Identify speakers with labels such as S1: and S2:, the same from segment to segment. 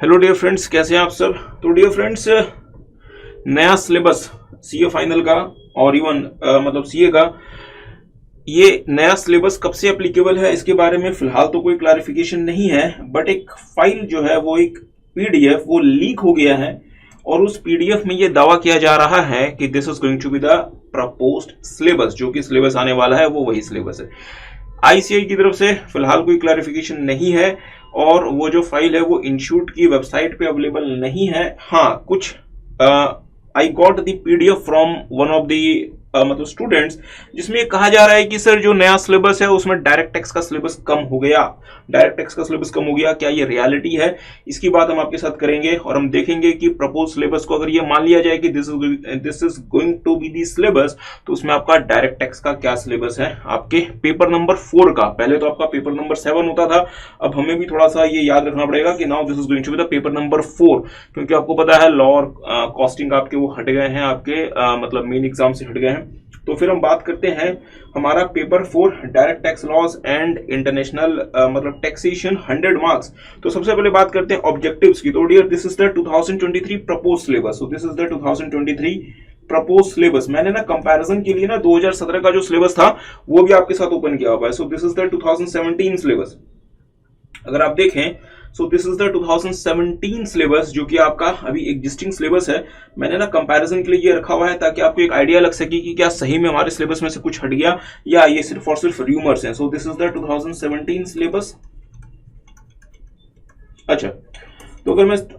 S1: Hello dear friends, कैसे हैं आप सब। तो डियर फ्रेंड्स, नया सिलेबस सीए फाइनल का और इवन मतलब सीए का ये नया सिलेबस कब से एप्लीकेबल है इसके बारे में फिलहाल तो कोई क्लैरिफिकेशन नहीं है। बट एक फाइल जो है वो एक पीडीएफ वो लीक हो गया है और उस पीडीएफ में ये दावा किया जा रहा है कि this is going to be the proposed syllabus. जो कि सिलेबस आने वाला है वो वही सिलेबस है। आईसीआई की तरफ से फिलहाल कोई क्लैरिफिकेशन नहीं है और वो जो फाइल है वो इंस्टीट्यूट की वेबसाइट पे अवेलेबल नहीं है। हाँ, कुछ I got the PDF from one of the मतलब स्टूडेंट्स, जिसमें कहा जा रहा है कि सर जो नया सिलेबस है उसमें डायरेक्ट टेक्स्ट का सिलेबस कम हो गया। डायरेक्ट टेक्स्ट का सिलेबस कम हो गया, क्या ये रियलिटी है? इसकी बात हम आपके साथ करेंगे और हम देखेंगे कि प्रपोज सिलेबस को अगर ये मान लिया जाए कि this is going to be the syllabus, तो उसमें आपका डायरेक्ट टेक्स्ट का क्या सिलेबस है आपके पेपर नंबर 4 का। पहले तो आपका पेपर नंबर 7 होता था, अब हमें भी थोड़ा सा ये याद रखना पड़ेगा कि now this is going to be the paper number 4, क्योंकि आपको पता है लॉ और कॉस्टिंग आपके वो हट गए हैं, आपके मतलब मेन एग्जाम से हट गए हैं। तो फिर हम बात करते हैं हमारा paper 4 direct tax laws and international मतलब टैक्सेशन 100 मार्क्स। तो सबसे पहले बात करते हैं ऑब्जेक्टिव्स की। तो dear, this is the 2023 propose syllabus. So this is the 2023 propose syllabus. मैंने ना कंपैरिजन के लिए ना 2017 का जो सिलेबस था वो भी आपके साथ ओपन किया हुआ है। सो दिस इज द 2017 सिलेबस। अगर आप देखें, सो दिस इज द 2017 सिलेबस, जो कि आपका अभी एग्जिस्टिंग सिलेबस है। मैंने ना कंपैरिजन के लिए ये रखा हुआ है ताकि आपको एक आइडिया लग सके कि क्या सही में हमारे सिलेबस में से कुछ हट गया या ये सिर्फ और सिर्फ र्यूमर्स हैं। सो दिस इज द 2017 सिलेबस। अच्छा, तो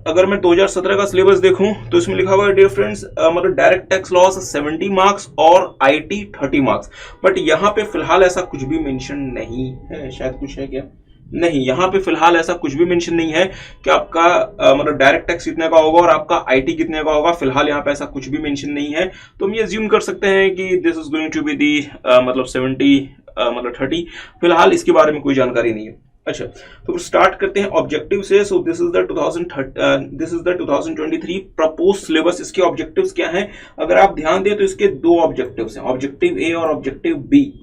S1: अगर मैं 2017 का सिलेबस देखूं तो इसमें लिखा हुआ है डियर फ्रेंड्स, मतलब डायरेक्ट टैक्स लॉस 70 मार्क्स और आईटी 30 मार्क्स। बट यहाँ पे फिलहाल ऐसा कुछ भी मेंशन नहीं है। शायद कुछ है क्या? नहीं, यहाँ पे फिलहाल ऐसा कुछ भी मेंशन नहीं है कि आपका मतलब डायरेक्ट टैक्स कितने का होगा और आपका आईटी कितने का होगा। फिलहाल यहाँ पे ऐसा कुछ भी मेंशन नहीं है। तो हम ये अज्यूम कर सकते हैं कि this is going to be the मतलब 70 मतलब 30। फिलहाल इसके बारे में कोई जानकारी नहीं है। अच्छा, तो स्टार्ट करते हैं ऑब्जेक्टिव से। सो this is the 2023 propose syllabus. इसके ऑब्जेक्टिव्स क्या हैं? अगर आप ध्यान दें तो इसके दो ऑब्जेक्टिव्स हैं, ऑब्जेक्टिव ए और ऑब्जेक्टिव बी।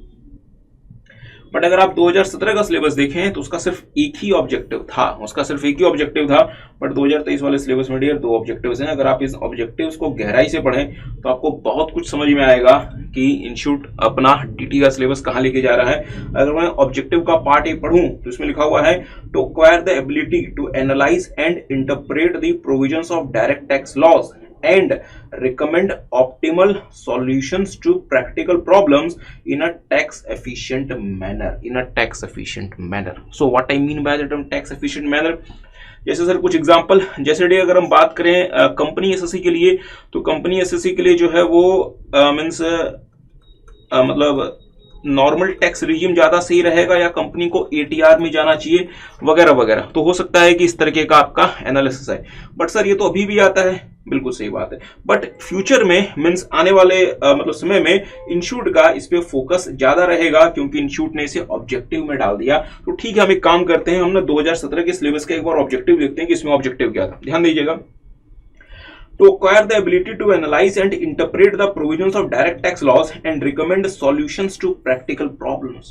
S1: बट अगर आप 2017 का सिलेबस देखें तो उसका सिर्फ एक ही ऑब्जेक्टिव था, बट 2023 वाले सिलेबस में डियर दो ऑब्जेक्टिव्स हैं। अगर आप इस ऑब्जेक्टिव्स को गहराई से पढ़ें तो आपको बहुत कुछ समझ में आएगा कि इंस्टीट्यूट अपना डीटी का सिलेबस कहां लेके जा रहा है। अगर मैं ऑब्जेक्टिव का पार्ट ए पढ़ूं तो इसमें लिखा हुआ है to acquire the ability to analyse and interpret the provisions of direct tax laws and recommend optimal solutions to practical problems in a tax efficient manner. So what I mean by the term tax efficient manner, जैसे sir कुछ example, जैसे day अगर हम बात करें company SSC के लिए, तो कंपनी एसएससी के लिए जो है वो मीन्स मतलब नॉर्मल टैक्स रिजीम ज्यादा सही रहेगा या कंपनी को एटीआर में जाना चाहिए वगैरह वगैरह। तो हो सकता है कि इस तरीके का आपका एनालिसिस है। बट सर ये तो अभी भी आता है, बिल्कुल सही बात है। बट फ्यूचर में मीन्स आने वाले मतलब समय में इंस्टीट्यूट का इस पे फोकस ज्यादा रहेगा, क्योंकि इंस्टीट्यूट ने इसे ऑब्जेक्टिव में डाल दिया। तो ठीक है, हम एक काम करते हैं, हम ना 2017 के सिलेबस का एक बार ऑब्जेक्टिव देखते हैं कि इसमें ऑब्जेक्टिव क्या था। ध्यान दीजिएगा, to acquire the ability to analyze and interpret the provisions of direct tax laws and recommend solutions to practical problems।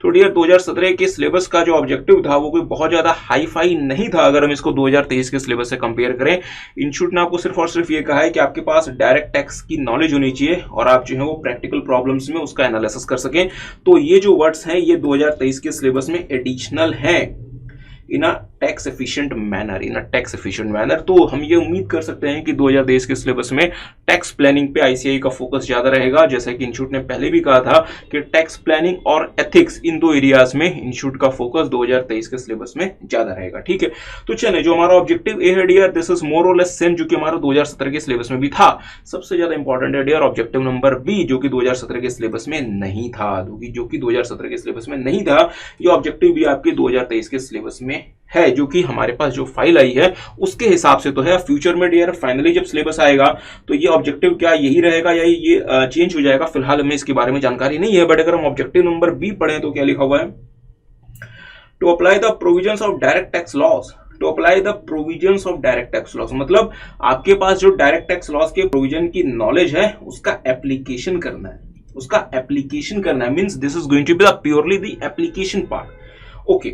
S1: तो डियर 2017 के सिलेबस का जो ऑब्जेक्टिव था वो कोई बहुत ज्यादा हाई फाई नहीं था अगर हम इसको 2023 के सिलेबस से कंपेयर करें। इंस्टीट्यूट ने आपको सिर्फ और सिर्फ ये कहा है कि आपके पास डायरेक्ट टैक्स की नॉलेज होनी चाहिए और आप जो है वो प्रैक्टिकल प्रॉब्लम्स में उसका एनालिसिस कर सकें। तो ये जो वर्ड्स हैं ये 2023 के सिलेबस में एडिशनल हैं, इन अ टैक्स एफिशिएंट मैनर। तो हम ये उम्मीद कर सकते हैं कि 2023 के सिलेबस में टैक्स प्लानिंग पे आईसीआई का फोकस ज्यादा रहेगा। जैसा कि इंस्टीट्यूट ने पहले भी कहा था कि टैक्स प्लानिंग और एथिक्स इन दो एरियाज में इंस्टीट्यूट का फोकस 2023 के सिलेबस में ज्यादा रहेगा। ठीक है, तो चलिए, जो हमारा ऑब्जेक्टिव ए है डियर, दिस इज मोर और लेस सेम जो कि हमारा 2017 के सिलेबस में भी था। सबसे ज्यादा इंपॉर्टेंट है डियर ऑब्जेक्टिव नंबर बी, जो कि 2017 के सिलेबस में नहीं था, जो कि 2017 के सिलेबस में नहीं था। ये ऑब्जेक्टिव भी आपके 2023 के सिलेबस में है, जो कि हमारे पास जो फाइल आई है उसके हिसाब से तो है। फ्यूचर में डियर फाइनली जब सिलेबस आएगा तो ये ऑब्जेक्टिव क्या यही रहेगा या ये चेंज हो जाएगा, फिलहाल हमें इसके बारे में जानकारी नहीं है। बट अगर हम ऑब्जेक्टिव नंबर बी पढ़ें तो क्या लिखा हुआ है? To apply the provisions of direct tax laws, मतलब आपके पास जो डायरेक्ट टैक्स लॉस के प्रोविजन की नॉलेज है उसका एप्लीकेशन करना है। Means this is going to be the purely the application part. Okay,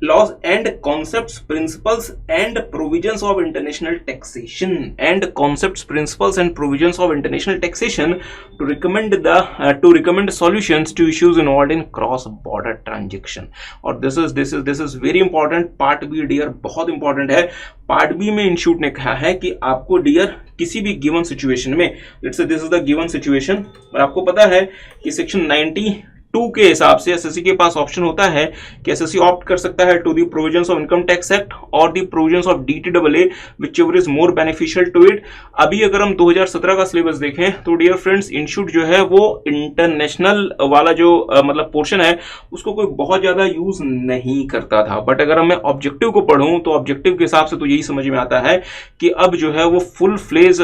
S1: laws and concepts, principles and provisions of international taxation and concepts, principles and provisions of international taxation to recommend solutions to issues involved in cross border transaction. और this is very important. Part B dear बहुत important है. Part B में institute ने कहा है कि आपको dear किसी भी गिवन सिचुएशन में, let's say this is the given situation, और आपको पता है कि सेक्शन 92 के हिसाब से एसएससी के पास ऑप्शन होता है कि एसएससी ऑप्ट कर सकता है to the provisions of income tax act और द प्रोविजंस ऑफ डीटीडब्ल्यूए whichever is more beneficial to it. अभी अगर हम 2017 का सिलेबस देखें तो डियर फ्रेंड्स इंस्टीट्यूट जो है वो इंटरनेशनल वाला जो मतलब पोर्शन है उसको कोई बहुत ज्यादा यूज नहीं करता था. बट अगर मैं ऑब्जेक्टिव को पढ़ूं तो ऑब्जेक्टिव के हिसाब से तो यही समझ में आता है कि अब जो है वो फुल फ्लेज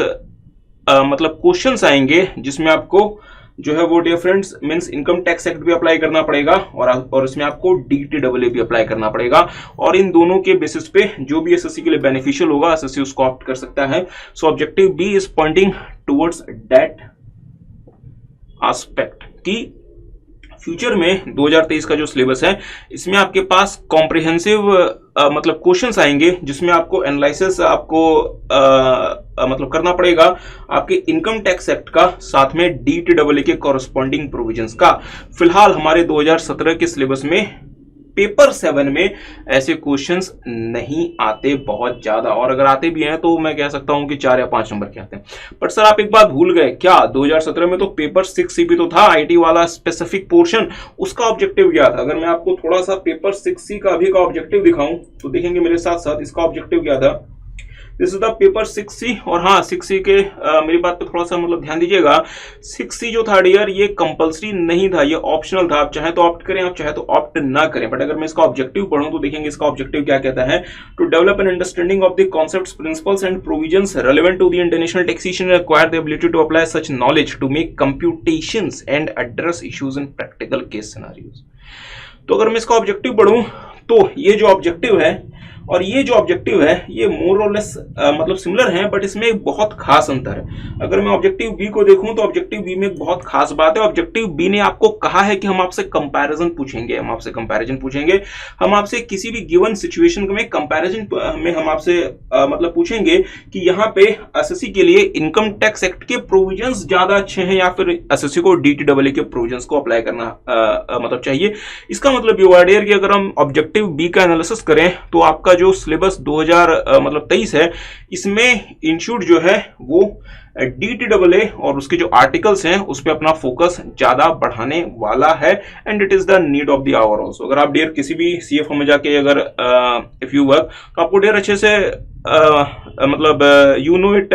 S1: मतलब क्वेश्चंस आएंगे जिसमें आपको जो है वो dear friends means income tax act भी अप्लाई करना पड़ेगा और इसमें आपको डीटीडब्ल्यूए भी अप्लाई करना पड़ेगा. और इन दोनों के बेसिस पे जो भी एसएससी के लिए बेनिफिशियल होगा एसएससी उसको ऑप्ट कर सकता है. So objective B is pointing towards that aspect कि फ्यूचर में 2023 का जो सिलेबस है इसमें आपके पास कॉम्प्रिहेंसिव मतलब क्वेश्चंस आएंगे जिसमें आपको एनालिसिस आपको मतलब करना पड़ेगा आपके इनकम टैक्स एक्ट का साथ में डीटीडब्ल्यूए के कॉरस्पॉन्डिंग प्रोविजंस का. फिलहाल हमारे 2017 के सिलेबस में पेपर 7 में ऐसे क्वेश्चंस नहीं आते बहुत ज्यादा, और अगर आते भी हैं तो मैं कह सकता हूं कि 4 या 5 नंबर के आते हैं. बट सर आप एक बात भूल गए क्या, 2017 में तो पेपर 6 भी तो था आईटी वाला स्पेसिफिक पोर्शन, उसका ऑब्जेक्टिव क्या था. अगर मैं आपको थोड़ा सा पेपर 6C का अभी का ऑब्जेक्टिव दिखाऊं तो देखेंगे मेरे साथ साथ इसका ऑब्जेक्टिव क्या था. This is the paper 6C. और हाँ 6C के मेरी बात पे थोड़ा सा मतलब ध्यान दीजिएगा. 6C जो था डियर ये कंपलसरी नहीं था, ये ऑप्शनल था. आप चाहे तो ऑप्ट करें आप चाहे तो ऑप्ट ना करें. बट अगर मैं इसका ऑब्जेक्टिव पढ़ूं तो देखेंगे इसका ऑब्जेक्टिव क्या कहता है. To develop an understanding of the concepts, principles and provisions relevant to the international taxation and acquire the ability to apply such knowledge to make computations and address issues in practical case scenarios. तो अगर मैं इसका objective पढ़ूं तो ये जो objective है और ये जो ऑब्जेक्टिव है ये मोर और लेस मतलब सिमिलर हैं, बट इसमें एक बहुत खास अंतर है. अगर मैं ऑब्जेक्टिव बी को देखूं तो ऑब्जेक्टिव बी में एक बहुत खास बात है. ऑब्जेक्टिव बी ने आपको कहा है कि हम आपसे कंपैरिजन पूछेंगे, हम आपसे किसी भी गिवन सिचुएशन में कंपैरिजन में हम आपसे मतलब पूछेंगे कि यहाँ पे एसएससी के लिए इनकम टैक्स एक्ट के प्रोविजंस ज्यादा अच्छे हैं या फिर एसएससी को डीटीडब्ल्यूए के प्रोविजंस को अप्लाई करना मतलब चाहिए. इसका मतलब ये वर्ड है कि अगर हम ऑब्जेक्टिव बी का एनालिसिस करें तो आपका जो सिलेबस 2023 है इसमें इंस्टीट्यूट जो है वो डीटीडब्ल्यूए और उसके जो आर्टिकल्स हैं उस पर अपना फोकस ज्यादा बढ़ाने वाला है. And it is the need of the our also. अगर आप डियर किसी भी सीएफ में जाके अगर इफ यू वर्क तो आपको डियर अच्छे से मतलब यू नो इट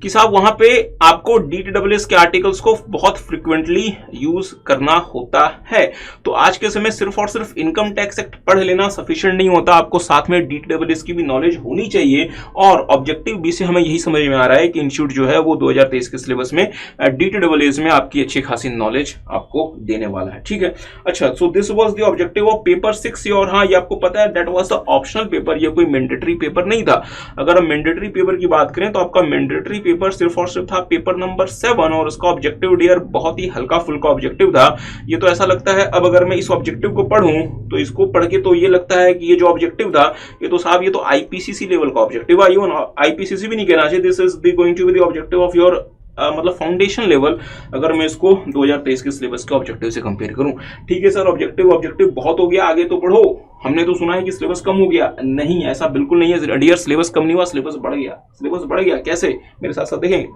S1: कि साहब वहां पे आपको डीटीडब्ल्यूए के आर्टिकल्स को बहुत फ्रिक्वेंटली यूज करना होता है. तो आज के समय सिर्फ और सिर्फ इनकम टैक्स एक्ट पढ़ लेना सफिशिएंट नहीं होता, आपको साथ में डीटीडब्ल्यूए की भी नॉलेज होनी चाहिए. और ऑब्जेक्टिव बी से हमें यही समझ में आ रहा है कि इंस्टीट्यूट जो है वो 2023 के सिलेबस में डीटीडब्ल्यूए में आपकी अच्छी खासी नॉलेज आपको देने वाला है. ठीक है. अच्छा, so this was the objective of paper 6. और हाँ ये आपको पता है that was the optional paper, ये कोई मैंडेटरी पेपर नहीं था. अगर हम मैंडेटरी पेपर की बात करें तो आपका मैंडेटरी पेपर सिर्फ और सिर्फ था पेपर नंबर 7 और उसका ऑब्जेक्टिव डियर बहुत ही हल्का फुल्का ऑब्जेक्टिव था. ये तो ऐसा लगता है अब अगर मैं इस ऑब्जेक्टिव को पढ़ूं तो इसको पढ़ के तो ये लगता है कि ये जो ऑब्जेक्टिव था ये तो साहब ये तो आईपीसीसी लेवल का ऑब्जेक्टिव है. इवन आईपीसीसी भी नहीं कहना चाहिए, this is going to be the objective of your मतलब फाउंडेशन लेवल अगर मैं इसको 2023 के सिलेबस के ऑब्जेक्टिव से कंपेयर करूं. ठीक है सर ऑब्जेक्टिव बहुत हो गया, आगे तो पढ़ो. हमने तो सुना है कि सिलेबस कम हो गया. नहीं, ऐसा बिल्कुल नहीं है डियर. सिलेबस कम नहीं हुआ, सिलेबस बढ़ गया. कैसे, मेरे साथ साथ देखेंगे.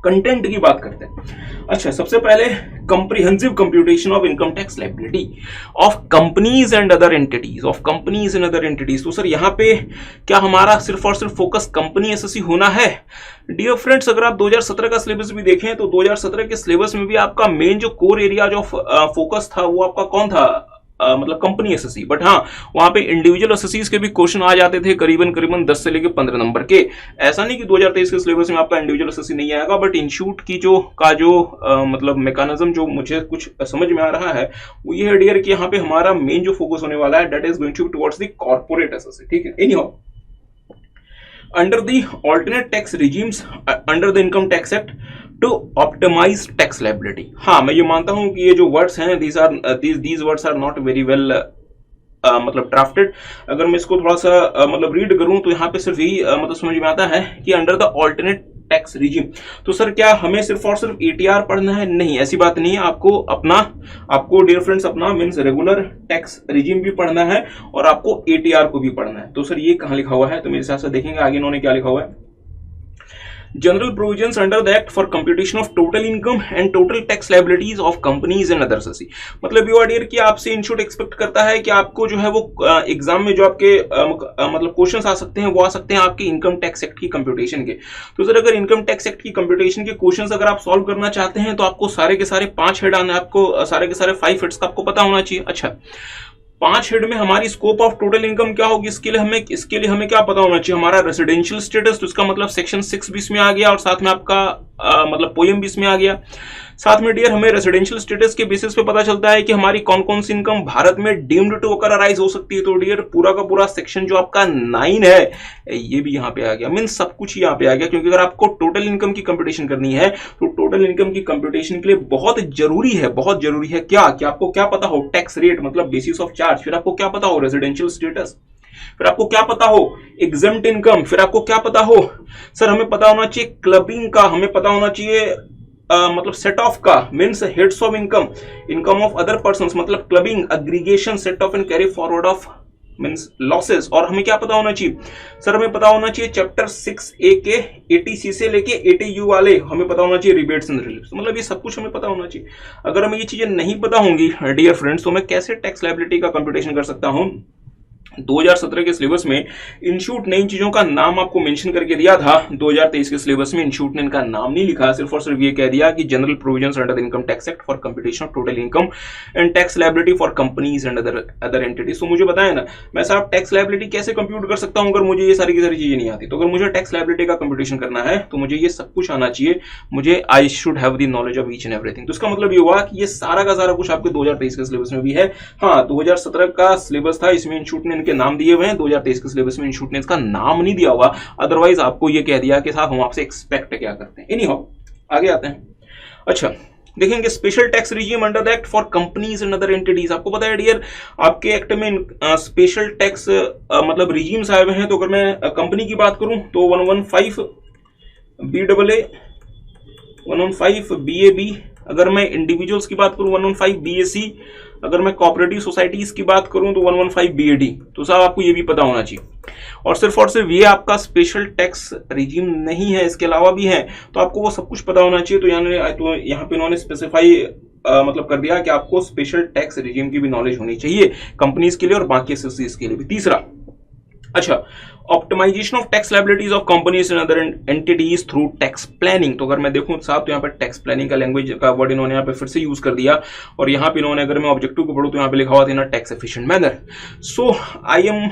S1: कंटेंट की बात करते हैं. अच्छा, सबसे पहले comprehensive computation of income tax liability of companies and other entities. तो सर यहाँ पे क्या हमारा सिर्फ और सिर्फ फोकस कंपनी एसएससी होना है? डियर फ्रेंड्स, अगर आप 2017 का सिलेबस भी देखें तो 2017 के सिलेबस में भी आपका मेन जो कोर एरिया जो फोकस था वो आपका कौन था? मतलब कंपनी एसएससी. बट हाँ वहां पे इंडिविजुअल एसएससीज के भी क्वेश्चन आ जाते थे करीबन 10 से लेकर 15 नंबर के. ऐसा नहीं कि 2023 के सिलेबस में आपका इंडिविजुअल एसएससी नहीं आएगा, बट इंस्टीट्यूट की जो मतलब मैकेनिज्म जो मुझे कुछ समझ में आ रहा है वो ये है डियर कि यहाँ पे हमारा मेन जो फोकस होने वाला है that is going to towards the corporate SSC. ठीक है. Anyhow under the alternate tax regimes under the income tax act to optimize tax liability. हाँ मैं ये मानता हूं कि ये जो वर्ड्स हैं these words are not very well मतलब ड्राफ्टेड। अगर मैं इसको थोड़ा सा मतलब रीड करूं तो यहाँ पे सिर्फ यही मतलब समझ में आता है कि under the alternate tax regime. तो सर क्या हमें सिर्फ और सिर्फ एटीआर पढ़ना है? नहीं, ऐसी बात नहीं है। आपको डियर फ्रेंड्स अपना मींस रेगुलर टैक्स रिजीम भी पढ़ना है और आपको एटीआर को भी पढ़ना है। तो सर ये कहां लिखा हुआ है? तो मेरे साथ साथ देखेंगे आगे इन्होंने क्या लिखा हुआ है। General provisions under the act for computation of total income and total tax liabilities of companies and others. मतलब यो डियर कि आपसे इंस्टीट्यूट एक्सपेक्ट करता है कि आपको जो है वो एग्जाम में जो आपके मतलब क्वेश्चंस आ सकते हैं वो आ सकते हैं आपके इनकम टैक्स एक्ट की कंप्यूटेशन के। तो सर अगर इनकम टैक्स एक्ट की कंप्यूटेशन के क्वेश्चंस अगर आप सॉल्व करना चाहते हैं तो आपको सारे के सारे 5 हेड आने, आपको सारे के सारे 5 हेड्स का आपको पता होना चाहिए। अच्छा, 5 हेड में हमारी स्कोप ऑफ टोटल इनकम क्या होगी? इसके लिए हमें क्या पता होना चाहिए? हमारा रेसिडेंशियल स्टेटस, तो इसका मतलब सेक्शन 6 भी इसमें आ गया और साथ में आपका मतलब पोएम भी इसमें आ गया। साथ में डियर हमें रेसिडेंशियल स्टेटस के बेसिस पे पता चलता है कि हमारी कौन कौन सी इनकम भारत में डीम्ड टू अकर अराइज हो सकती है। तो डियर पूरा का पूरा सेक्शन जो आपका 9 है ये भी यहाँ पे आ गया, मीन सब कुछ यहाँ पे आ गया। क्योंकि अगर आपको टोटल इनकम की कंप्यूटेशन करनी है तो टोटल इनकम की कंप्यूटेशन के लिए बहुत जरूरी है क्या कि आपको क्या पता हो? टैक्स रेट मतलब बेसिस ऑफ चार्ज, फिर आपको क्या पता हो? रेसिडेंशियल स्टेटस, फिर आपको क्या पता हो? एग्जेम्प्ट इनकम, फिर आपको क्या पता हो? सर हमें पता होना चाहिए क्लबिंग का, हमें पता होना चाहिए मतलब सेट ऑफ का, means heads of income of other person, मतलब clubbing, aggregation, set off and carry forward of means losses. और हमें क्या पता होना चाहिए? सर हमें पता होना चाहिए चैप्टर 6A के 80C से लेके 80U वाले, हमें पता होना चाहिए रिबेट्स एंड रिलीफ्स। मतलब ये सब कुछ हमें पता होना चाहिए। अगर हमें ये चीजें नहीं पता होंगी डियर फ्रेंड्स तो मैं कैसे टैक्स लायबिलिटी का कंप्यूटेशन कर सकता हूं? 2017 के सिलेबस में इंस्टीट्यूट ने इन चीजों का नाम आपको मेंशन करके दिया था। 2023 के सिलेबस में इंस्टीट्यूट ने इनका नाम नहीं लिखा, सिर्फ और सिर्फ ये कह दिया कि general provisions under the income tax act for computation of total income and tax liability for companies and other entities. तो मुझे बताया ना, मैं साहब टैक्स लायबिलिटी कैसे कंप्यूट कर सकता हूं अगर मुझे ये सारी की सारी चीजें नहीं आती? तो अगर मुझे टैक्स लायबिलिटी का कंप्यूटेशन करना है तो मुझे ये सब कुछ आना चाहिए, मुझे I should have the knowledge of each and everything. तो इसका मतलब ये हुआ कि ये सारा का सारा कुछ आपके 2023 के सिलेबस में भी है। हाँ, 2017 का सिलेबस था, इसमें इंस्टीट्यूट ने इनके नाम दिए हुए हैं। 2023 के सिलेबस में इंस्टीट्यूट ने इसका नाम नहीं दिया हुआ, अदरवाइज आपको ये कह दिया कि साहब हम आपसे एक्सपेक्ट क्या करते हैं। एनीहाउ आगे आते हैं। अच्छा, देखेंगे special tax regime under the act for companies and other entities. आपको पता है डियर आपके एक्ट में स्पेशल टैक्स मतलब रिजीम्स आए हुए हैं। तो अगर मैं कंपनी की बात करूं तो 115 BAA, 115 BAB। अगर मैं इंडिविजुअल्स की बात करूं 115 BAC। अगर मैं कोऑपरेटिव सोसाइटीज की बात करूं तो 115 BAD। तो साहब आपको ये भी पता होना चाहिए। और सिर्फ ये आपका स्पेशल टैक्स रिजीम नहीं है, इसके अलावा भी है, तो आपको वो सब कुछ पता होना चाहिए। तो यहाँ पे इन्होंने स्पेसिफाई मतलब कर दिया कि आपको स्पेशल टैक्स रिजीम की भी नॉलेज होनी चाहिए कंपनीज के लिए और बाकी एसोसिएट्स के लिए भी। तीसरा, अच्छा, optimisation of tax liabilities of companies and other entities through tax planning. तो अगर मैं देखूं साहब तो यहाँ पर टैक्स प्लानिंग का लैंग्वेज का वर्ड इन्होंने यहाँ पे फिर से यूज कर दिया और यहाँ पे इन्होंने, अगर मैं ऑब्जेक्टिव को पढ़ूं तो यहाँ पे लिखा हुआ था ना tax efficient manner. So I am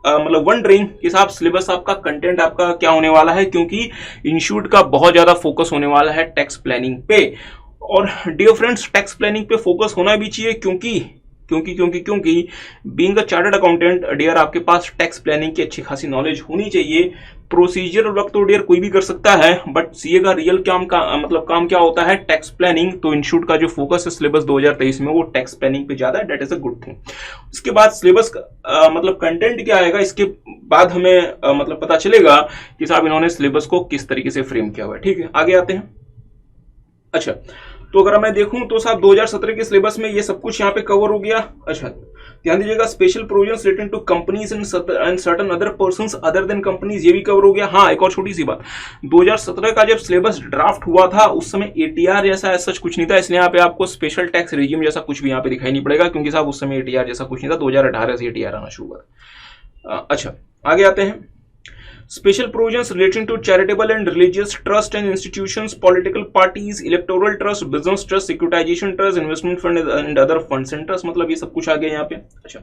S1: मतलब वंडरिंग कि साहब सिलेबस आपका कंटेंट आपका क्या होने वाला है, क्योंकि इंस्टीट्यूट का बहुत ज्यादा फोकस होने वाला है टैक्स प्लानिंग पे। और डियर फ्रेंड्स टैक्स प्लानिंग पे फोकस होना भी चाहिए, क्योंकि being a chartered accountant dear आपके पास टैक्स प्लानिंग की अच्छी खासी नॉलेज होनी चाहिए। प्रोसीजर वर्क तो डियर कोई भी कर सकता है, बट सीए का रियल काम क्या होता है? Tax planning. तो इंस्टीट्यूट का जो फोकस है सिलेबस 2023 में वो टैक्स प्लानिंग पे ज्यादा है, that is a good thing. इसके बाद सिलेबस मतलब कंटेंट क्या आएगा, इसके बाद हमें मतलब पता चलेगा कि साहब इन्होंने सिलेबस को किस तरीके से फ्रेम किया हुआ है। ठीक है, आगे आते हैं। अच्छा, तो अगर मैं देखूं तो साहब 2017 के सिलेबस में ये सब कुछ यहाँ पे कवर हो गया। अच्छा, ध्यान दीजिएगा special provisions related to companies and certain other persons other than companies, ये भी कवर हो गया। हाँ, एक और छोटी सी बात, 2017 का जब सिलेबस ड्राफ्ट हुआ था उस समय एटीआर जैसा सच कुछ नहीं था, इसलिए यहाँ पे आपको स्पेशल टैक्स रिजीम जैसा कुछ भी यहाँ पे दिखाई नहीं पड़ेगा, क्योंकि साहब उस समय एटीआर जैसा कुछ नहीं था। 2018 से एटीआर आना शुरू हुआ। अच्छा, आगे आते हैं। Special provisions relating to charitable and religious trust and institutions, political parties, electoral trust, business trust, securitization trust, investment fund and other funds and trust, मतलब ये सब कुछ आ गया यहाँ पे। अच्छा,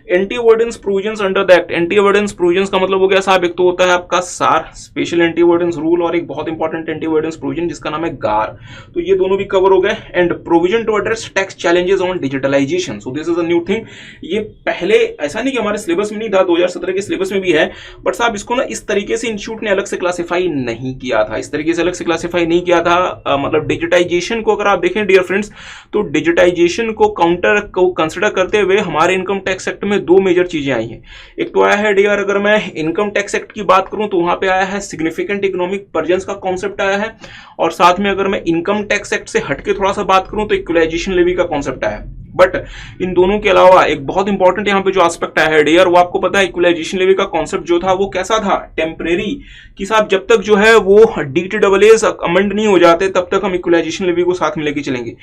S1: anti avoidance provisions under the act. Anti avoidance provisions का मतलब हो गया साहब, एक तो होता है आपका सार स्पेशल एंटी अवॉइडेंस रूल और एक बहुत इंपॉर्टेंट एंटी अवॉइडेंस प्रोविजन जिसका नाम है गार। तो ये दोनों भी कवर हो गए। And provision to address tax challenges on digitalization, so this is a new thing. ये पहले ऐसा नहीं कि हमारे सिलेबस में नहीं था, 2017 के सिलेबस में भी है, बट साहब इसको ना इस तरीके से इंस्टीट्यूट ने अलग से क्लासिफाई नहीं किया था, इस तरीके से अलग से क्लासिफाई नहीं किया था। मतलब डिजिटाइजेशन को अगर आप देखें डियर फ्रेंड्स, तो डिजिटाइजेशन को काउंटर को कंसिडर करते हुए हमारे इनकम टैक्स एक्ट में दो मेजर चीजें आई हैं। एक तो आया है डियर, अगर मैं इनकम टैक्स एक्ट की बात करूं तो वहां पे आया है सिग्निफिकेंट इकोनॉमिक परजेंस का कॉन्सेप्ट आया है, और साथ में अगर मैं इनकम टैक्स एक्ट से हटके थोड़ा सा बात करूं तो इक्वलाइजेशन लेवी का कॉन्सेप्ट आया है। बट इन दोनों के अलावा एक बहुत इंपॉर्टेंट यहाँ पे जो एस्पेक्ट आया है डियर, वो आपको पता है इक्वलाइजेशन लेवी का कॉन्सेप्ट जो था वो कैसा था, टेम्परेरी, कि साहब जब तक जो है वो DTAA अमेंड नहीं हो जाते तब तक हम इक्वलाइजेशन लेवी को साथ में लेके चलेंगे।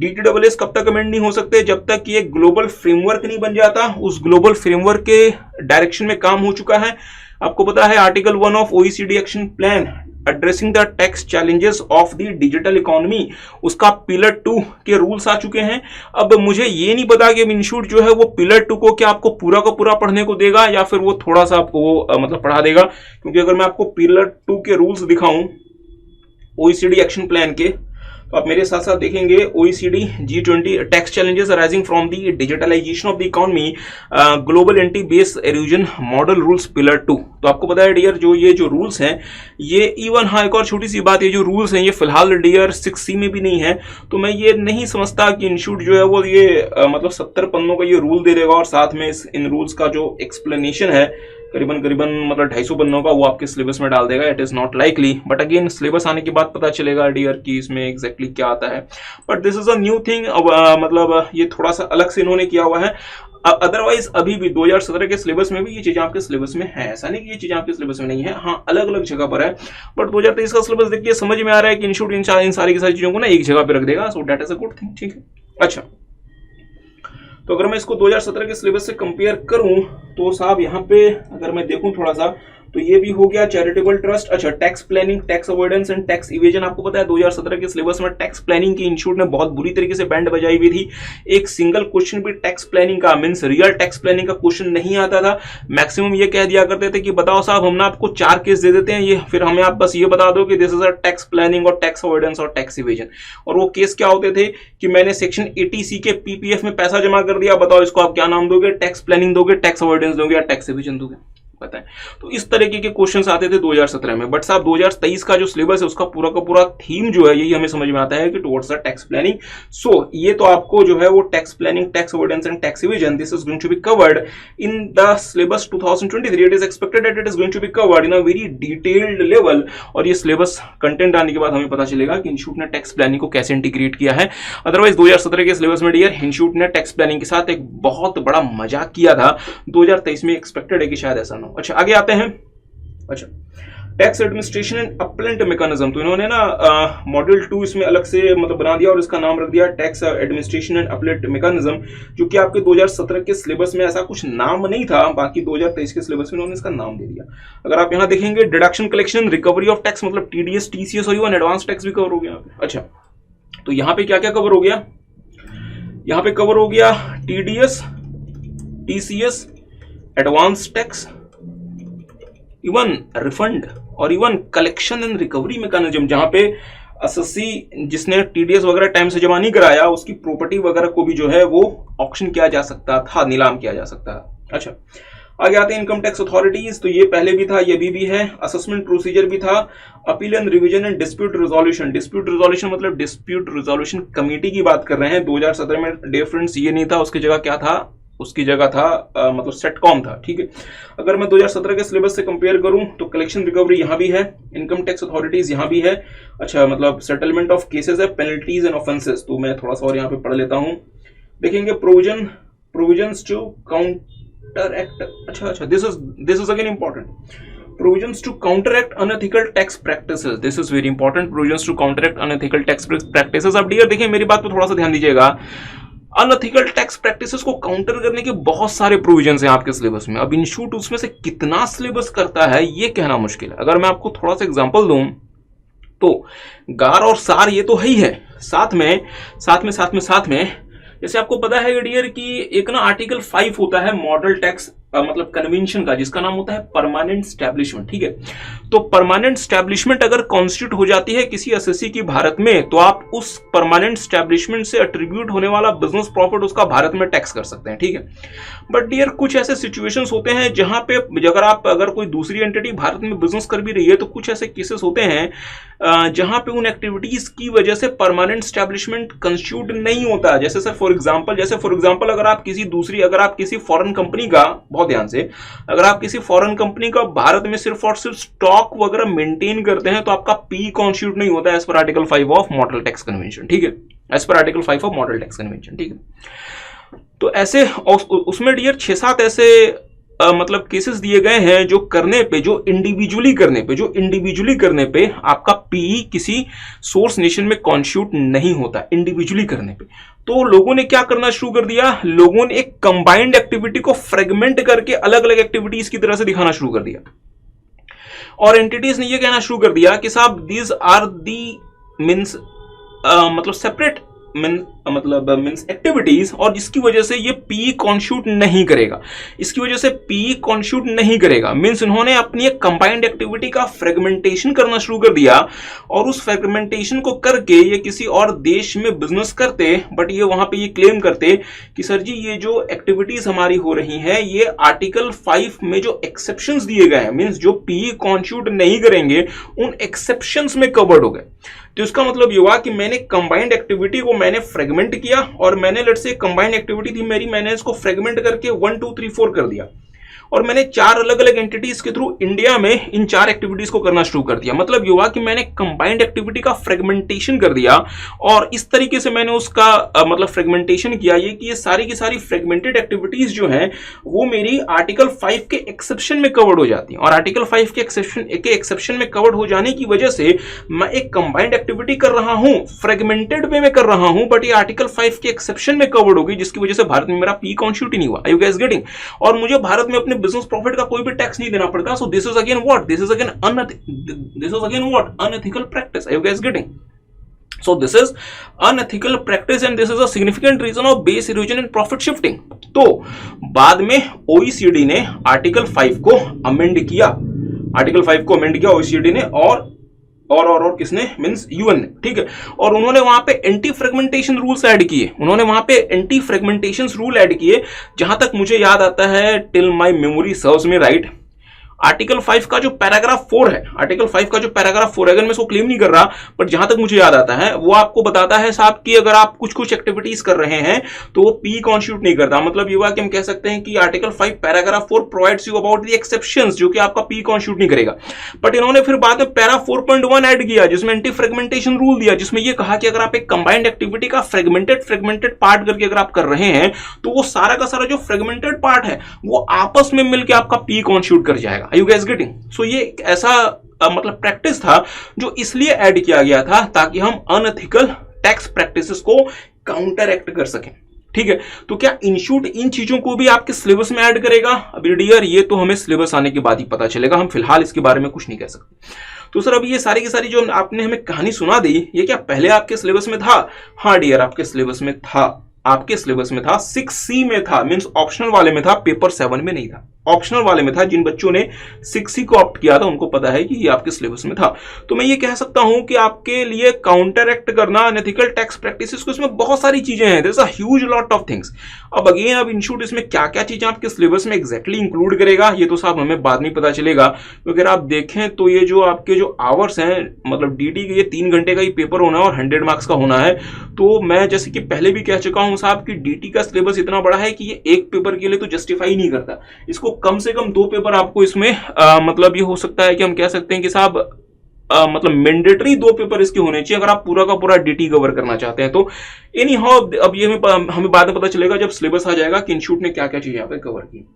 S1: DTAA कब तक अमेंड नहीं हो सकते, जब तक कि एक ग्लोबल फ्रेमवर्क नहीं बन जाता, उस ग्लोबल फ्रेमवर्क के डायरेक्शन में काम हो चुका है। आपको पता है article 1 of OECD action plan addressing the tax challenges of the digital economy, उसका पिलर 2 के रूल्स आ चुके हैं। अब मुझे ये नहीं पता कि इंस्टीट्यूट जो है वो पिलर 2 को क्या आपको पूरा का पूरा पढ़ने को देगा या फिर वो थोड़ा सा आपको वो मतलब पढ़ा देगा, क्योंकि अगर मैं आपको पिलर 2 के रूल्स दिखाऊं OECD एक्शन प्लान के, तो आप मेरे साथ साथ देखेंगे OECD G20 tax challenges arising from the digitalisation of the economy, global anti base halogen model rules pillar 2। तो आपको पता है डियर ये जो रूल्स हैं ये इवन, हाँ एक और छोटी सी बात, ये जो रूल्स हैं ये फिलहाल डियर 6C में भी नहीं है। तो मैं ये नहीं समझता कि इंस्टीट्यूट जो है वो ये मतलब 70 पन्नों का ये रूल दे देगा और साथ में इन रूल्स का जो एक्सप्लेनेशन है करीबन मतलब 250 पन्नों का वो आपके सिलेबस में डाल देगा। It is not likely, but again syllabus आने के बाद पता चलेगा डियर कि इसमें एग्जैक्टली क्या आता है। But this is a new thing, मतलब ये थोड़ा सा अलग से इन्होंने किया हुआ है। अदरवाइज अभी भी 2017 के सिलेबस में भी ये चीजें आपके सिलेबस में है, ऐसा नहीं कि ये चीजें आपके सिलेबस में नहीं है, हाँ अलग अलग जगह पर है। बट 2023 का सिलेबस देखिए समझ में आ रहा है कि इंस्टीट्यूट इन सारी की सारी चीजों को ना एक जगह पे रख देगा, so that is a good thing, ठीक है। अच्छा, तो अगर मैं इसको 2017 के सिलेबस से कंपेयर करूं तो साहब यहाँ पे अगर मैं देखूं थोड़ा सा, तो ये भी हो गया चैरिटेबल ट्रस्ट। अच्छा, tax planning, tax avoidance and tax evasion, आपको पता है 2017 के सिलेबस में टैक्स प्लानिंग की इंस्टीट्यूट ने बहुत बुरी तरीके से बैंड बजाई हुई थी। एक सिंगल क्वेश्चन भी टैक्स प्लानिंग का मींस रियल टैक्स प्लानिंग का क्वेश्चन नहीं आता था। मैक्सिमम ये कह दिया करते थे कि बताओ साहब हम ना आपको 4 केस दे देते हैं, ये फिर हमें आप बस ये बता दो कि this is a tax planning और टैक्स अवॉइडेंस और टैक्स इवेजन। और वो केस क्या होते थे कि मैंने सेक्शन 80C के PPF में पैसा जमा कर दिया, बताओ इसको आप क्या नाम दोगे, टैक्स प्लानिंग दोगे, टैक्स अवॉइडेंस दोगे या टैक्स इवेजन दोगे, पता है। तो इस तरीके के क्वेश्चंस आते थे 2017 में। बट साहब 2023 का जो सिलेबस है उसका पूरा का पूरा थीम जो है यही हमें समझ में आता है कि towards the tax planning. So ये तो आपको जो है वो tax planning, tax avoidance and tax evasion, this is going to be covered in the syllabus 2023। It is expected that it is going to be covered in a very detailed level. और ये syllabus content आने के बाद हमें पता चलेगा कि institute ने टैक्स प्लानिंग को कैसे इंटीग्रेट किया है। अदरवाइज 2017 के सिलेबस में डियर इंस्टीट्यूट ने टैक्स प्लानिंग के साथ एक बहुत बड़ा मजाक किया था, 2023 में एक्सपेक्टेड है कि शायद ऐसा ना हो। अच्छा, आगे आते हैं। अच्छा, tax administration and appellate mechanism, तो इन्होंने ना मॉड्यूल 2 इसमें अलग से मतलब बना दिया और इसका नाम रख दिया tax administration and appellate mechanism, जो कि आपके 2017 के सिलेबस में ऐसा कुछ नाम नहीं था, बाकी 2023 के सिलेबस में इन्होंने इसका नाम दे दिया। अगर आप यहां देखेंगे deduction, collection, recovery of tax, मतलब TDS, TCS और इवन एडवांस टैक्स भी कवर हो गया। अच्छा, तो यहां पे क्या क्या कवर हो गया, यहां पे कवर हो गया TDS, TCS, advance tax, even refund और even collection and recovery mechanism, जहां पे एसएससी जिसने TDS वगैरह टाइम से जमा नहीं कराया उसकी प्रॉपर्टी वगैरह को भी जो है वो ऑक्शन किया जा सकता था, नीलाम किया जा सकता था। अच्छा, आगे आते हैं इनकम टैक्स अथॉरिटीज, तो ये पहले भी था, ये भी है। असेसमेंट प्रोसीजर भी था। Appeal and revision and dispute resolution, dispute resolution मतलब डिस्प्यूट रिजोल्यूशन कमेटी की बात कर रहे हैं। 2017 में डियर फ्रेंड्स ये नहीं था, उसकी जगह क्या था, उसकी जगह था मतलब सेटकॉम था, ठीक है। अगर मैं 2017 के सिलेबस से कंपेयर करूं तो कलेक्शन रिकवरी यहां भी है, इनकम टैक्स अथॉरिटीज यहां भी है। अच्छा, मतलब सेटलमेंट ऑफ केसेस है, पेनल्टीज एंड ऑफेंसेस, तो मैं थोड़ा सा और यहां पे पढ़ लेता हूं। देखेंगे प्रोविजंस टू काउंटर एक्ट। अच्छा, this is again important, provisions to counteract unethical tax practices, this is very important, provisions to counteract unethical tax practices। अब डियर देखिए मेरी बात पे थोड़ा सा ध्यान दीजिएगा, अनएथिकल टैक्स प्रैक्टिसेस को काउंटर करने के बहुत सारे प्रोविजंस हैं आपके सिलेबस में। अब इंस्टीट्यूट उसमें से कितना सिलेबस करता है ये कहना मुश्किल है। अगर मैं आपको थोड़ा सा एग्जांपल दूं तो गार और सार ये तो है ही है, साथ में जैसे आपको पता है डियर कि एक ना आर्टिकल 5 होता है मॉडल टैक्स मतलब कन्वेंशन का, जिसका नाम होता है परमानेंट स्टैब्लिशमेंट। ठीक है, तो परमानेंट स्टैब्लिशमेंट अगर कॉन्स्टिट्यूट हो जाती है किसी एसएससी की भारत में, तो आप उस परमानेंट स्टैब्लिशमेंट से एट्रीब्यूट होने वाला बिजनेस प्रॉफिट उसका भारत में टैक्स कर सकते हैं। ठीक है, बट डियर कुछ ऐसे सिचुएशंस होते हैं जहां पे अगर कोई दूसरी एंटिटी भारत में बिजनेस कर भी रही है, तो कुछ ऐसे केसेस होते हैं जहां पे उन एक्टिविटीज की वजह से परमानेंट स्टैब्लिशमेंट कंस्टिट्यूट नहीं होता। जैसे सर फॉर एग्जांपल अगर आप किसी फॉरेन कंपनी का, बहुत ध्यान से, अगर आप किसी फॉरेन कंपनी का भारत में सिर्फ और सिर्फ स्टॉक वगैरह मेंटेन करते हैं, तो आपका पी कॉन्स्टिट्यूट नहीं होता as per article 5 of model tax convention. ठीक है, as per article 5 of model tax convention. ठीक है, तो ऐसे उसमें डियर 6-7 ऐसे मतलब केसेस दिए गए हैं जो इंडिविजुअली करने पे आपका पीई किसी सोर्स नेशन में कॉन्स्टिट्यूट नहीं होता, इंडिविजुअली करने पे। तो लोगों ने क्या करना शुरू कर दिया, लोगों ने एक कंबाइंड एक्टिविटी को फ्रेगमेंट करके अलग अलग एक्टिविटीज की तरह से दिखाना शुरू कर दिया, और एंटिटीज ने यह कहना शुरू कर दिया कि साहब दीज आर दी मीन्स मतलब सेपरेट मीन्स एक्टिविटीज, और जिसकी वजह से ये पी कॉन्स्टिट्यूट नहीं करेगा, मीन्स इन्होंने अपनी एक कंबाइंड एक्टिविटी का फ्रेगमेंटेशन करना शुरू कर दिया, और उस फ्रेगमेंटेशन को करके ये किसी और देश में बिजनेस करते, बट ये वहां पे ये क्लेम करते कि सर जी ये जो एक्टिविटीज हमारी हो रही है ये आर्टिकल 5 में जो एक्सेप्शंस दिए गए हैं, मीन्स जो पी कॉन्स्टिट्यूट नहीं करेंगे उन एक्सेप्शंस में कवर्ड हो गए। तो इसका मतलब ये हुआ कि मैंने कंबाइंड एक्टिविटी को मैंने फ्रेगमेंट किया, और मैंने लेट्स से कंबाइंड एक्टिविटी थी मेरी, मैंने इसको फ्रेगमेंट करके 1 2 3 4 कर दिया, और मैंने 4 अलग अलग एंटिटीज के थ्रू इंडिया में इन 4 एक्टिविटीज को करना शुरू कर दिया। मतलब ये हुआ कि मैंने कंबाइंड एक्टिविटी का फ्रेगमेंटेशन कर दिया, और इस तरीके से मैंने उसका मतलब फ्रेगमेंटेशन किया ये कि ये सारी की सारी फ्रेगमेंटेड एक्टिविटीज जो हैं वो मेरी आर्टिकल 5 के एक्सेप्शन में कवर्ड हो जाती हैं, और आर्टिकल 5 के एक्सेप्शन में कवर्ड हो जाने की वजह से मैं एक कंबाइंड एक्टिविटी कर रहा हूं, फ्रेगमेंटेड वे में कर रहा हूं, बट ये आर्टिकल 5 के एक्सेप्शन में कवर्ड हो गई, जिसकी वजह से भारत में मेरा पी कॉन्स्टिट्यूट नहीं हुआ। Are you guys getting? और मुझे भारत में अपने बिजनेस प्रॉफिट का कोई भी टैक्स नहीं देना पड़ता। So this is again what, this is again what, unethical practice. Are you guys getting? So this is unethical practice and this is a significant reason of base erosion and profit shifting. तो बाद में OECD ने article 5 को amend किया, OECD ने, और किसने, means UN ने। ठीक है, और उन्होंने वहां पे एंटी फ्रेगमेंटेशन रूल्स ऐड किए, जहां तक मुझे याद आता है, till my memory serves me right, article 5 का जो पैराग्राफ 4 है, अगर मैं इसको क्लेम नहीं कर रहा, बट जहां तक मुझे याद आता है वो आपको बताता है साहब कि अगर आप कुछ एक्टिविटीज कर रहे हैं तो वो पी कॉन्स्टिट्यूट नहीं करता। मतलब ये हुआ कि हम कह सकते हैं कि article 5 paragraph 4 provides you about the exceptions, जो कि आपका पी कॉन्स्टिट्यूट नहीं करेगा। बट इन्होंने फिर बाद में पैरा 4.1 ऐड किया, जिसमें एंटी फ्रेगमेंटेशन रूल दिया, जिसमें ये कहा कि अगर आप एक कंबाइंड एक्टिविटी का फ्रेगमेंटेड पार्ट करके अगर आप कर रहे हैं, तो वो सारा का सारा जो फ्रेगमेंटेड पार्ट है वो आपस में मिलकर आपका पी कॉन्स्टिट्यूट कर जाएगा। Are you guys getting? So ये एक ऐसा मतलब प्रैक्टिस था जो इसलिए ऐड किया गया था ताकि हम अनएथिकल टैक्स प्रैक्टिसेस को काउंटर एक्ट कर सकें। ठीक है, तो क्या इंस्टीट्यूट इन चीजों को भी आपके सिलेबस में ऐड करेगा? अभी डियर ये तो हमें सिलेबस आने के बाद ही पता चलेगा, हम फिलहाल इसके बारे में कुछ नहीं कह सकते। तो सर अभी ये सारी की सारी जो आपने हमें कहानी सुना दी, ये क्या पहले आपके सिलेबस में था? हाँ डियर, आपके सिलेबस में था, 6C में था, मींस ऑप्शनल वाले में था, पेपर 7 में नहीं था, ऑप्शनल वाले में था। जिन बच्चों ने 6C को ऑप्ट किया था उनको पता है कि ये आपके सिलेबस में था। तो मैं ये कह सकता हूं कि आपके लिए काउंटर एक्ट करना अनएथिकल टैक्स प्रैक्टिसेस को, इसमें बहुत सारी चीजें हैं, there is a huge lot of things. अब इंस्टीट्यूट इसमें क्या क्या चीजें आपके सिलेबस में एग्जैक्टली इंक्लूड करेगा ये तो साहब हमें बाद में पता चलेगा। अगर आप देखें तो ये जो आपके जो आवर्स हैं, मतलब डीटी के, ये 3 घंटे का ही पेपर होना है और 100 मार्क्स का होना है। तो मैं जैसे कि पहले भी कह चुका हूं साहब कि डीटी का सिलेबस इतना बड़ा है कि ये एक पेपर के लिए तो जस्टिफाई नहीं करता, इसको कम से कम 2 पेपर आपको इसमें मतलब ये हो सकता है कि हम कह सकते हैं कि साहब मतलब मैंडेटरी 2 पेपर इसके होने चाहिए अगर आप पूरा का पूरा डीटी कवर करना चाहते हैं। तो एनी हाउ अब ये हमें बाद में पता चलेगा जब सिलेबस आ जाएगा कि इंस्टीट्यूट ने क्या क्या चीज यहाँ पे कवर की।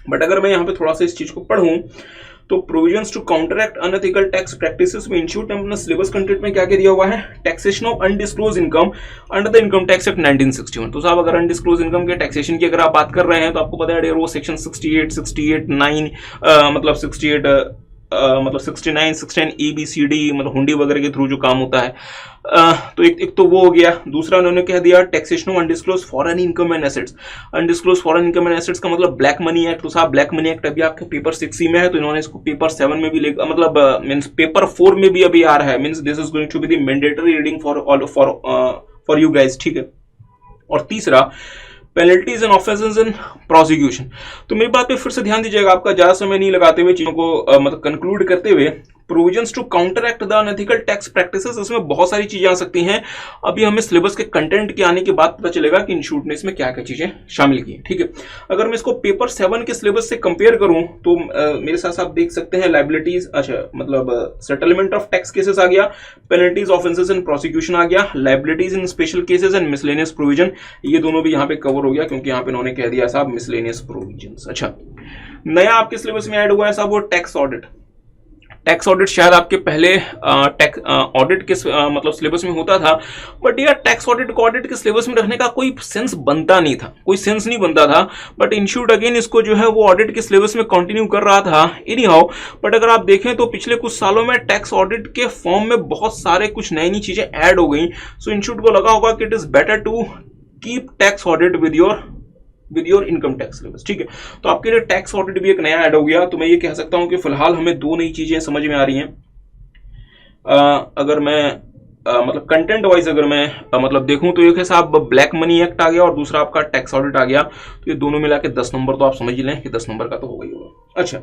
S1: बट अगर मैं यहाँ पे थोड़ा सा इस चीज को पढ़ूं तो provisions to counteract unethical tax practices में इंस्टीट्यूट ने अपना सिलेबस कंटेंट में क्या क्या दिया हुआ है? Taxation of undisclosed income under the income tax act 1961। तो साहब अगर अनडिस्क्लोज इनकम के टैक्सेशन की अगर आप बात कर रहे हैं तो आपको पता है वो सेक्शन 68, 9 मतलब 68 मतलब 69 16 ABCD मतलब हुंडी वगैरह के थ्रू जो काम होता है। तो एक तो वो हो गया। दूसरा उन्होंने कह दिया taxation of undisclosed foreign income and assets. Undisclosed foreign income and assets का मतलब ब्लैक मनी एक्ट। तो साहब ब्लैक मनी एक्ट अभी आपके पेपर 6 में है, तो इन्होंने इसको पेपर 7 में भी मतलब मींस पेपर 4 में भी अभी आ रहा है। Means this is going to be the mandatory reading for you guys, ठीक है। और तीसरा penalties and offences in prosecution. तो मेरी बात पे फिर से ध्यान दीजिएगा, आपका ज्यादा समय नहीं लगाते हुए चीजों को मतलब कंक्लूड करते हुए, provisions to counteract the unethical tax practices, इसमें बहुत सारी चीजें आ सकती हैं। अभी हमें सिलेबस के कंटेंट के आने के बाद पता चलेगा कि इंस्टीट्यूट ने इसमें क्या क्या चीजें शामिल की हैं, ठीक है। अगर मैं इसको पेपर 7 के सिलेबस से कंपेयर करूं तो मेरे साथ आप देख सकते हैं लाइबिलिटीज, अच्छा मतलब सेटलमेंट ऑफ टैक्स केसेस आ गया, पेनल्टीज ऑफेंसेस इन प्रोसिक्यूशन आ गया, liabilities in special cases and miscellaneous provision, ये दोनों भी यहाँ पे कवर हो गया क्योंकि यहाँ पे इन्होंने कह दिया साहब मिसलेनियस प्रोविजन। अच्छा, नया आपके सिलेबस में ऐड हुआ है साहब वो टैक्स ऑडिट। टैक्स ऑडिट शायद आपके पहले टैक्स ऑडिट के मतलब सिलेबस में होता था, बट यार टैक्स ऑडिट को ऑडिट के सिलेबस में रखने का कोई सेंस बनता नहीं था, कोई सेंस नहीं बनता था। बट इंस्टीट्यूट अगेन इसको जो है वो ऑडिट के सिलेबस में कंटिन्यू कर रहा था एनी हाउ। बट अगर आप देखें तो पिछले कुछ सालों में टैक्स ऑडिट के फॉर्म में बहुत सारे कुछ नई नई चीजें ऐड हो गई। सो इंस्टीट्यूट को लगा होगा कि it is better to keep tax audit with your income tax syllabus, ठीक है। तो आपके लिए टैक्स ऑडिट भी एक नया ऐड हो गया। तो मैं ये कह सकता हूं कि फिलहाल हमें 2 नई चीजें समझ में आ रही हैं। अगर मैं मतलब कंटेंट वाइज अगर मैं मतलब देखूं तो एक है साहब ब्लैक मनी एक्ट आ गया और दूसरा आपका टैक्स ऑडिट आ गया। तो ये दोनों मिला के 10 नंबर तो आप समझ ही लें कि 10 नंबर का तो होगा ही होगा। अच्छा,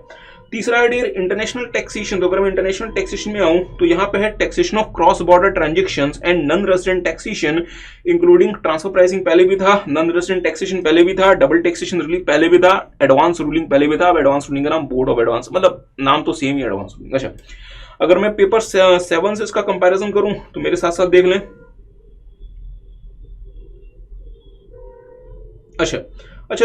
S1: तीसरा है डियर इंटरनेशनल टैक्सेशन। तो अगर मैं इंटरनेशनल टैक्सेशन में आऊं तो यहाँ पे है taxation of cross border transactions and non resident taxation including transfer pricing पहले भी था, नॉन रेजिडेंट टैक्सेशन पहले भी था, डबल टैक्सेशन रिलीफ पहले भी था, एडवांस रूलिंग पहले भी था। अब एडवांस रूलिंग का नाम बोर्ड ऑफ एडवांस, मतलब नाम तो सेम ही एडवांस रूलिंग। अच्छा, अगर मैं पेपर 7 से इसका कंपैरिजन करूं तो मेरे साथ साथ देख लें। अच्छा,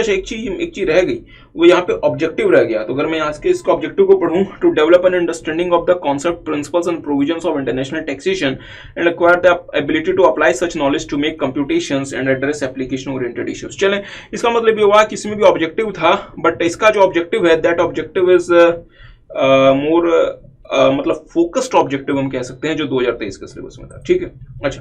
S1: एक चीज रह गई, वो यहाँ पे ऑब्जेक्टिव रह गया। तो अगर मैं आज के इसका ऑब्जेक्टिव को पढ़ूं, to develop an understanding of the concept, principles and provisions of international taxation and acquire the ability to apply such knowledge to make computations and address application oriented issues. चलें, इसका मतलब ये हुआ कि इसमें भी ऑब्जेक्टिव था, बट इसका जो ऑब्जेक्टिव है दैट ऑब्जेक्टिव इज मोर मतलब फोकस्ड ऑब्जेक्टिव हम कह सकते हैं, जो 2023 के सिलेबस में था, ठीक है। अच्छा,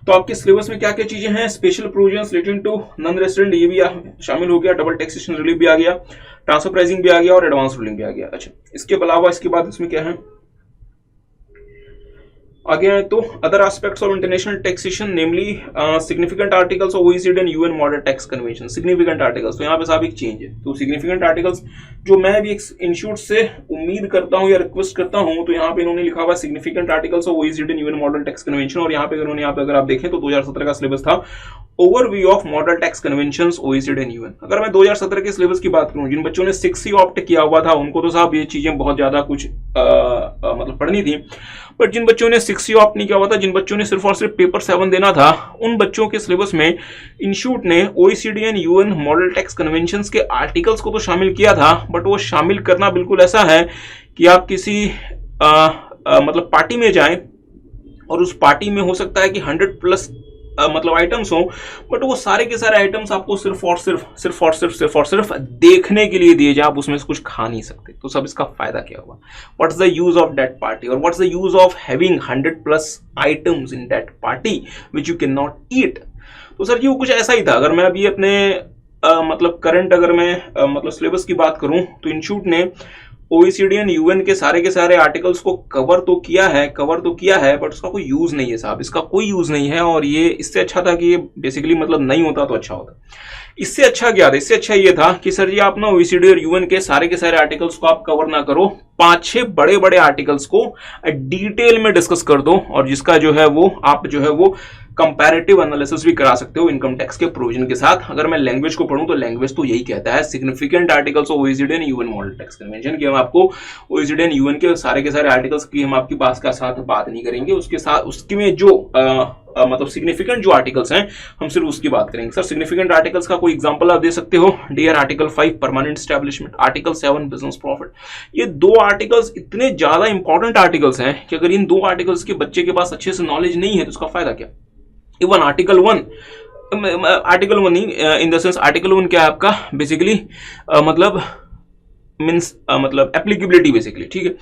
S1: तो आपके सिलेबस में क्या क्या चीजें हैं, special provisions relating to non resident ये भी शामिल हो गया, डबल टैक्सेशन रिलीफ भी आ गया, ट्रांसफर प्राइसिंग भी आ गया और एडवांस रूलिंग भी आ गया। अच्छा, इसके अलावा इसके बाद इसमें क्या है आगे है तो other aspects of international taxation namely significant articles of OECD and UN model tax convention. Significant articles, तो यहाँ पे साहब एक चेंज है। तो सिग्निफिकेंट आर्टिकल्स जो मैं भी एक इंस्टीट्यूट से उम्मीद करता हूँ या रिक्वेस्ट करता हूँ, तो यहाँ पे इन्होंने लिखा हुआ significant articles of OECD and UN model tax convention. और यहाँ पे उन्होंने यहाँ पे अगर आप देखें तो 2017 का सिलेबस था overview of model tax conventions OECD and UN. अगर मैं 2017 के सिलेबस की बात करूं, जिन बच्चों ने 6C ऑप्ट किया हुआ था उनको तो साहब ये चीजें बहुत ज्यादा कुछ मतलब पढ़नी थी। बट जिन बच्चों ने 6C ऑप्ट नहीं किया हुआ था, जिन बच्चों ने सिर्फ और सिर्फ पेपर 7 देना था, उन बच्चों के सिलेबस में इंस्टीट्यूट ने OECD and UN model tax conventions के आर्टिकल्स को तो शामिल किया था, बट वो शामिल करना बिल्कुल ऐसा है कि आप किसी मतलब पार्टी में जाएं और उस पार्टी में हो सकता है कि 100+ मतलब आइटम्स हो, बट वो सारे के सारे आइटम्स आपको सिर्फ और सिर्फ देखने के लिए दिए जाए, आप उसमें से कुछ खा नहीं सकते। तो सब इसका फायदा क्या हुआ? What's the use of that party और what's the use of having 100+ items in that party which you can not eat? तो सर जी वो कुछ ऐसा ही था। अगर मैं अभी अपने मतलब करंट अगर मैं मतलब सिलेबस की बात करूं तो इंस्टीट्यूट ने ओईसीडी एंड यूएन के सारे आर्टिकल्स को कवर तो किया है, बट उसका कोई यूज नहीं है साहब, इसका कोई यूज नहीं है। और ये इससे अच्छा था कि ये बेसिकली मतलब नहीं होता तो अच्छा होता। इससे अच्छा क्या था? इससे अच्छा ये था कि सर जी आप ना ओईसीडी और यूएन के सारे आर्टिकल्स को आप कवर ना करो, 5-6 बड़े आर्टिकल्स को डिटेल में डिस्कस कर दो, और जिसका जो है वो आप जो है वो कंपैरेटिव एनालिसिस भी करा सकते हो इनकम टैक्स के प्रोविजन के साथ। अगर मैं लैंग्वेज को पढ़ूं तो लैंग्वेज तो यही कहता है significant articles of OECD and UN model tax convention की हम आपको ओईसीडी एंड यूएन के सारे आर्टिकल्स की हम आपकी साथ बात नहीं करेंगे, उसके साथ उसके में जो मतलब सिग्निफिकेंट जो आर्टिकल्स हैं हम सिर्फ उसकी बात करेंगे। सर सिग्निफिकेंट आर्टिकल्स का कोई एग्जांपल आप दे सकते हो? Dear article 5 permanent establishment, article 7 business profit. ये 2 आर्टिकल्स इतने ज्यादा इंपॉर्टेंट आर्टिकल्स हैं कि अगर इन 2 आर्टिकल्स के बच्चे के पास अच्छे से नॉलेज नहीं है तो उसका फायदा क्या? इवन आर्टिकल 1 नहीं इन द सेंस आर्टिकल 1 क्या है आपका बेसिकली मतलब मीन्स मतलब एप्लीकेबिलिटी बेसिकली, ठीक है।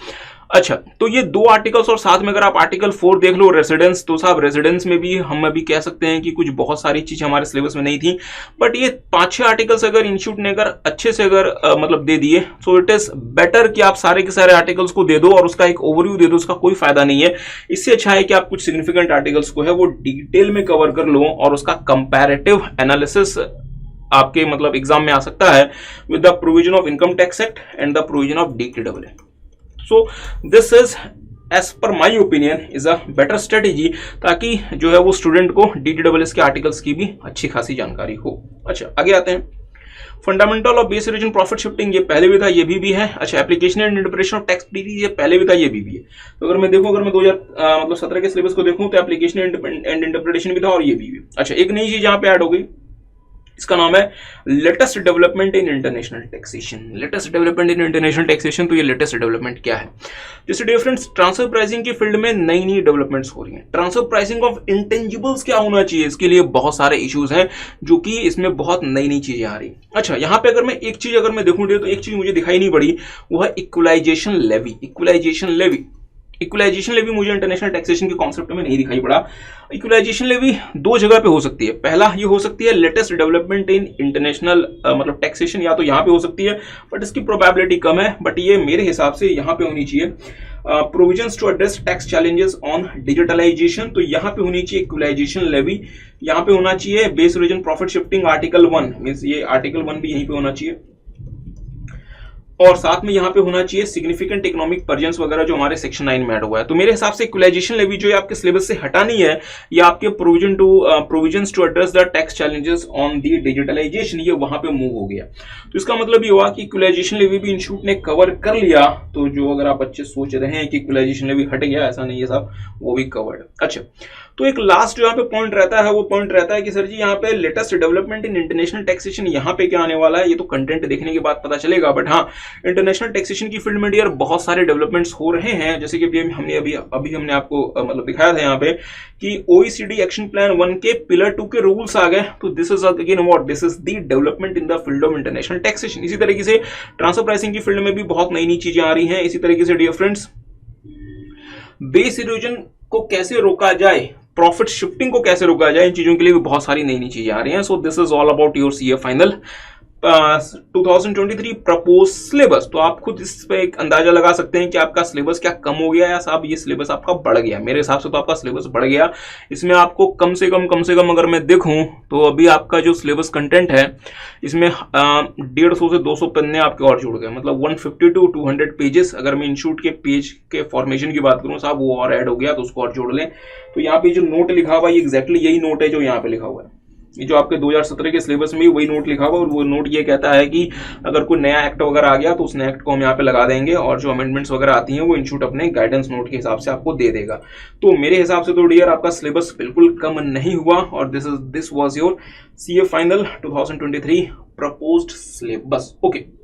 S1: अच्छा, तो ये 2 आर्टिकल्स और साथ में अगर आप आर्टिकल 4 देख लो रेसिडेंस, तो साहब रेसिडेंस में भी हम अभी कह सकते हैं कि कुछ बहुत सारी चीजें हमारे सिलेबस में नहीं थी, बट ये 5-6 आर्टिकल्स अगर इंस्टीट्यूट ने अगर अच्छे से अगर मतलब दे दिए, सो इट इज बेटर कि आप सारे के सारे आर्टिकल्स को दे दो और उसका एक ओवरव्यू दे दो, उसका कोई फायदा नहीं है। इससे अच्छा है कि आप कुछ सिग्निफिकेंट आर्टिकल्स को है वो डिटेल में कवर कर लो और उसका कंपैरेटिव एनालिसिस आपके मतलब एग्जाम में आ सकता है with the provision of income tax act and the provision of DTAA। So this is as per my opinion is a better strategy, ताकि जो है वो स्टूडेंट को DTAA के आर्टिकल्स की भी अच्छी खासी जानकारी हो। अच्छा, आगे आते हैं। Fundamental of base erosion profit shifting, ये पहले भी था, ये भी है। अच्छा, application and interpretation of tax treaty, ये पहले भी था, ये भी है। तो अगर मैं देखूं, अगर मैं 2017 के सिलेबस को देखूं तो एप्लीकेशन एंड इंटरप्रिटेशन भी था और ये भी है। अच्छा, एक नई चीज यहाँ पे ऐड हो गई, इसका नाम है latest development in international taxation. Latest development in international taxation, तो ये लेटेस्ट डेवलपमेंट क्या है? जैसे डियर फ्रेंड्स, ट्रांसफर प्राइसिंग की फील्ड में नई नई डेवलपमेंट्स हो रही हैं। ट्रांसफर प्राइसिंग ऑफ इंटेंजिबल्स क्या होना चाहिए, इसके लिए बहुत सारे इश्यूज हैं जो कि इसमें बहुत नई नई चीजें आ रही। अच्छा, यहाँ पे अगर मैं एक चीज अगर मैं देखूं तो एक चीज मुझे दिखाई नहीं पड़ी, वो है इक्वलाइजेशन लेवी। इक्वलाइजेशन लेवी मुझे इंटरनेशनल टैक्सेशन के कॉन्सेप्ट में नहीं दिखाई पड़ा। इक्वलाइजेशन लेवी 2 जगह पे हो सकती है। पहला ये हो सकती है लेटेस्ट डेवलपमेंट इन इंटरनेशनल मतलब टैक्सेशन, या तो यहाँ पे हो सकती है, बट इसकी प्रोबेबिलिटी कम है, बट ये मेरे हिसाब से यहाँ पे होनी चाहिए provisions to address tax challenges on digitalization, तो यहाँ पे होनी चाहिए इक्वलाइजेशन लेवी। यहाँ पे होना चाहिए base reason profit shifting article 1, means ये आर्टिकल 1 भी यहीं पे होना चाहिए, और साथ में यहाँ पे होना चाहिए सिग्निफिकेंट इकोनॉमिक पर्जन्स वगैरह जो हमारे सेक्शन 9 में ऐड हुआ है। तो मेरे हिसाब से इक्वलाइजेशन लेवी जो है आपके सिलेबस से हटानी है, या आपके provisions to address the tax challenges on the digitalization, ये वहां पे मूव हो गया। तो इसका मतलब ये हुआ कि इक्वलाइजेशन लेवी भी इंस्टीट्यूट ने कवर कर लिया। तो जो अगर आप बच्चे सोच रहे हैं कि इक्वलाइजेशन लेवी हट गया, ऐसा नहीं है साहब, वो भी कवर्ड। अच्छा, तो एक लास्ट जो यहाँ पे पॉइंट रहता है, वो पॉइंट रहता है कि सर जी यहाँ पे latest development in international taxation, यहाँ पे क्या आने वाला है, ये तो कंटेंट देखने के बाद पता चलेगा। बट हाँ, इंटरनेशनल टैक्सेशन की फील्ड में डियर बहुत सारे डेवलपमेंट्स हो रहे हैं, जैसे कि अभी हमने आपको मतलब दिखाया था यहाँ पे कि OECD एक्शन प्लान 1 के पिलर 2 के रूल्स आ गए। तो this is again what, this is the development in the field of international taxation. इसी तरीके से ट्रांसफर प्राइसिंग की फील्ड में भी बहुत नई नई चीजें आ रही हैं। इसी तरीके से डियर फ्रेंड्स, बेस इरोजन को कैसे रोका जाए, प्रॉफिट शिफ्टिंग को कैसे रोका जाए, इन चीजों के लिए भी बहुत सारी नई नई चीजें आ रही हैं। सो this is all about your CA final 2023 propose syllabus. तो आप खुद इस पे एक अंदाजा लगा सकते हैं कि आपका सिलेबस क्या कम हो गया या साहब ये सिलेबस आपका बढ़ गया। मेरे हिसाब से तो आपका सिलेबस बढ़ गया। इसमें आपको कम से कम अगर मैं देखूं तो अभी आपका जो सिलेबस कंटेंट है इसमें 150 से 200 पन्ने आपके और जुड़ गए, मतलब 150 to 200 पेजेस। अगर मैं इंस्टीट्यूट के पेज के फॉर्मेशन की बात करूं साहब, वो और ऐड हो गया, तो उसको और जोड़ लें। तो यहाँ पे जो नोट लिखा हुआ है एग्जैक्टली यही नोट है जो यहाँ पे लिखा हुआ है। ये जो आपके 2017 के सिलेबस में वही नोट लिखा हुआ, और वो नोट ये कहता है कि अगर कोई नया एक्ट वगैरह आ गया तो उस नए एक्ट को हम यहाँ पे लगा देंगे, और जो अमेंडमेंट्स वगैरह आती हैं वो इंस्टीट्यूट अपने गाइडेंस नोट के हिसाब से आपको दे देगा। तो मेरे हिसाब से तो डियर आपका सिलेबस बिल्कुल कम नहीं हुआ, और this was your CA final 2023 proposed syllabus. Okay.